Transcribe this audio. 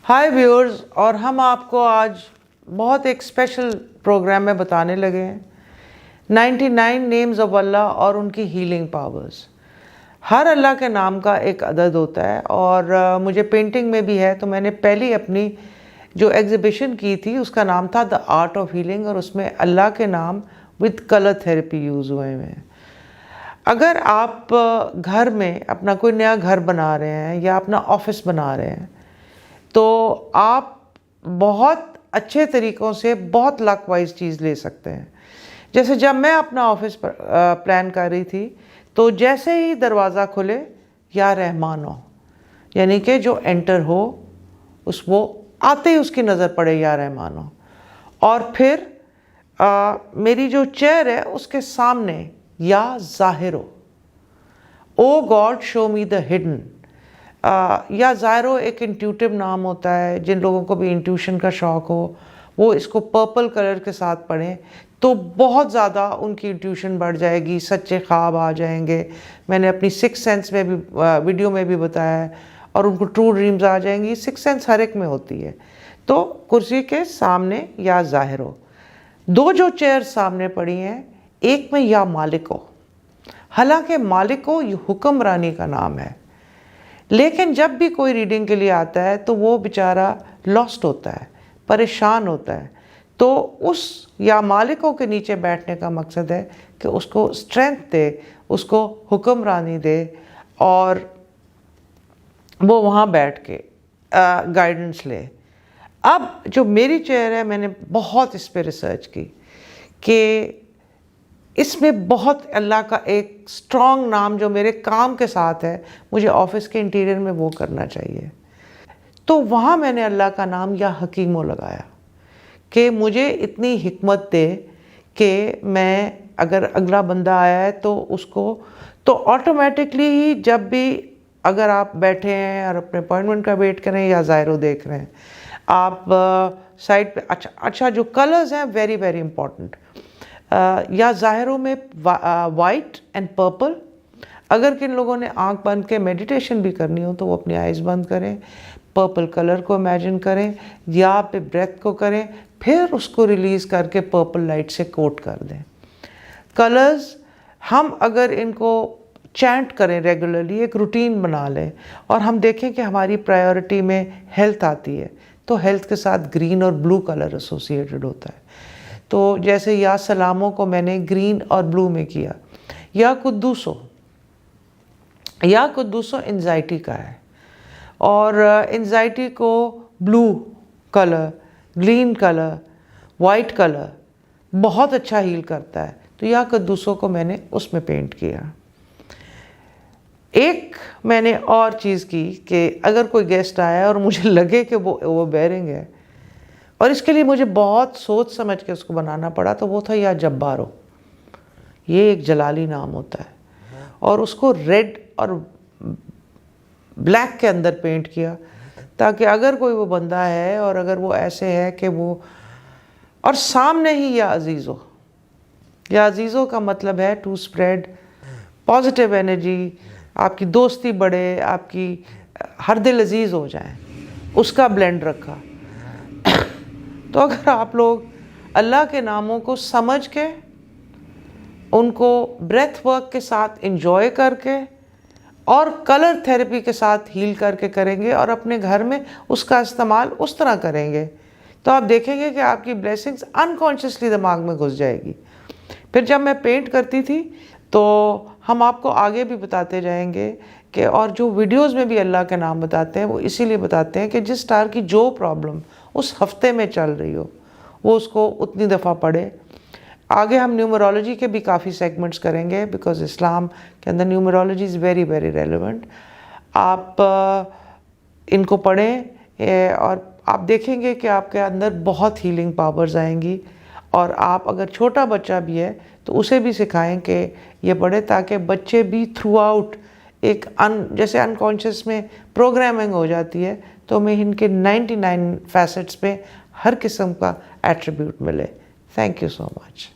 हाय viewers, और हम आपको आज बहुत एक स्पेशल प्रोग्राम में बताने लगे हैं 99 नेम्स ऑफ अल्लाह और उनकी हीलिंग पावर्स। हर अल्लाह के नाम का एक अदद होता है और मुझे पेंटिंग में भी है, तो मैंने पहली अपनी जो एग्ज़िबिशन की थी उसका नाम था द आर्ट ऑफ हीलिंग, और उसमें अल्लाह के नाम विद कलर थेरेपी यूज़ हुए हैं। अगर आप घर में अपना कोई नया घर बना रहे हैं या अपना ऑफिस बना रहे हैं तो आप बहुत अच्छे तरीक़ों से बहुत लक वाइज चीज़ ले सकते हैं। जैसे जब मैं अपना ऑफिस प्लान कर रही थी तो जैसे ही दरवाज़ा खुले या रहमान हो, यानी कि जो एंटर हो वो आते ही उसकी नज़र पड़े या रहमान हो, और फिर मेरी जो चेयर है उसके सामने या ज़ाहिर हो, oh God show me the hidden. या ज़ाहिरो एक इंट्यूटिव नाम होता है, जिन लोगों को भी इंट्यूशन का शौक़ हो वो इसको पर्पल कलर के साथ पढ़ें तो बहुत ज़्यादा उनकी इंट्यूशन बढ़ जाएगी, सच्चे ख्वाब आ जाएंगे। मैंने अपनी सिक्स सेंस में भी वीडियो में भी बताया है, और उनको ट्रू ड्रीम्स आ जाएंगी। सिक्स सेंस हर एक में होती है। तो कुर्सी के सामने या ज़ाहिरो, दो जो चेयर सामने पड़ी हैं, एक में या मालिक हो। हालांकि मालिक को ये हुक्मरानी का नाम है, लेकिन जब भी कोई रीडिंग के लिए आता है तो वो बेचारा लॉस्ट होता है, परेशान होता है। तो उस या मालिकों के नीचे बैठने का मकसद है कि उसको स्ट्रेंथ दे, उसको हुक्मरानी दे, और वो वहाँ बैठ के गाइडेंस ले। अब जो मेरी चेयर है, मैंने बहुत इस पर रिसर्च की कि इसमें बहुत अल्लाह का एक स्ट्रॉन्ग नाम जो मेरे काम के साथ है, मुझे ऑफिस के इंटीरियर में वो करना चाहिए। तो वहाँ मैंने अल्लाह का नाम या हकीमो लगाया कि मुझे इतनी हिकमत दे कि मैं, अगर अगला बंदा आया है तो उसको, तो ऑटोमेटिकली ही जब भी अगर आप बैठे हैं और अपने अपॉइंटमेंट का वेट कर रहे हैं या ज़ाहिरो देख रहे हैं, आप साइड पे अच्छा जो कलर्स हैं वेरी वेरी इंपॉर्टेंट। या ज़ाहिरों में वाइट एंड पर्पल। अगर किन लोगों ने आंख बंद के मेडिटेशन भी करनी हो तो वो अपनी आइज़ बंद करें, पर्पल कलर को इमेजिन करें या पे ब्रेथ को करें, फिर उसको रिलीज़ करके पर्पल लाइट से कोट कर दें। कलर्स हम अगर इनको चैंट करें रेगुलरली, एक रूटीन बना लें, और हम देखें कि हमारी प्रायोरिटी में हेल्थ आती है, तो हेल्थ के साथ ग्रीन और ब्लू कलर एसोसिएटेड होता है। तो जैसे या सलामों को मैंने ग्रीन और ब्लू में किया। या कुद्दूसो एंजाइटी का है, और एंजाइटी को blue colour, green colour, white colour बहुत अच्छा हील करता है। तो या कुद्दूसो को मैंने उसमें पेंट किया। एक मैंने और चीज़ की कि अगर कोई गेस्ट आया और मुझे लगे कि वो ओवरबेयरिंग है, और इसके लिए मुझे बहुत सोच समझ के उसको बनाना पड़ा, तो वो था या जब्बारो। ये एक जलाली नाम होता है, और उसको रेड और ब्लैक के अंदर पेंट किया, ताकि अगर कोई वो बंदा है और अगर वो ऐसे है कि वो, और सामने ही या अजीज़ो। या अजीज़ो का मतलब है टू स्प्रेड पॉजिटिव एनर्जी, आपकी दोस्ती बढ़े, आपकी हर दिल अजीज़ हो जाए, उसका ब्लेंड रखा। तो अगर आप लोग अल्लाह के नामों को समझ के, उनको ब्रेथ वर्क के साथ एंजॉय करके और कलर थेरेपी के साथ हील करके करेंगे, और अपने घर में उसका इस्तेमाल उस तरह करेंगे, तो आप देखेंगे कि आपकी ब्लेसिंग्स अनकॉन्शियसली दिमाग में घुस जाएगी। फिर जब मैं पेंट करती थी तो हम आपको आगे भी बताते जाएंगे कि, और जो वीडियोस में भी अल्लाह के नाम बताते हैं वो इसीलिए बताते हैं कि जिस स्टार की जो प्रॉब्लम उस हफ्ते में चल रही हो वो उसको उतनी दफ़ा पढ़े। आगे हम न्यूमरोलॉजी के भी काफ़ी सेगमेंट्स करेंगे, बिकॉज इस्लाम के अंदर numerology is very very relevant. आप इनको पढ़ें और आप देखेंगे कि आपके अंदर बहुत हीलिंग पावर्स आएंगी। और आप अगर छोटा बच्चा भी है तो उसे भी सिखाएं कि ये पढ़े, ताकि बच्चे भी थ्रू आउट एक जैसे अनकॉन्शियस में प्रोग्रामिंग हो जाती है, तो हमें इनके 99 फैसेट्स पे हर किस्म का एट्रीब्यूट मिले। Thank you so much.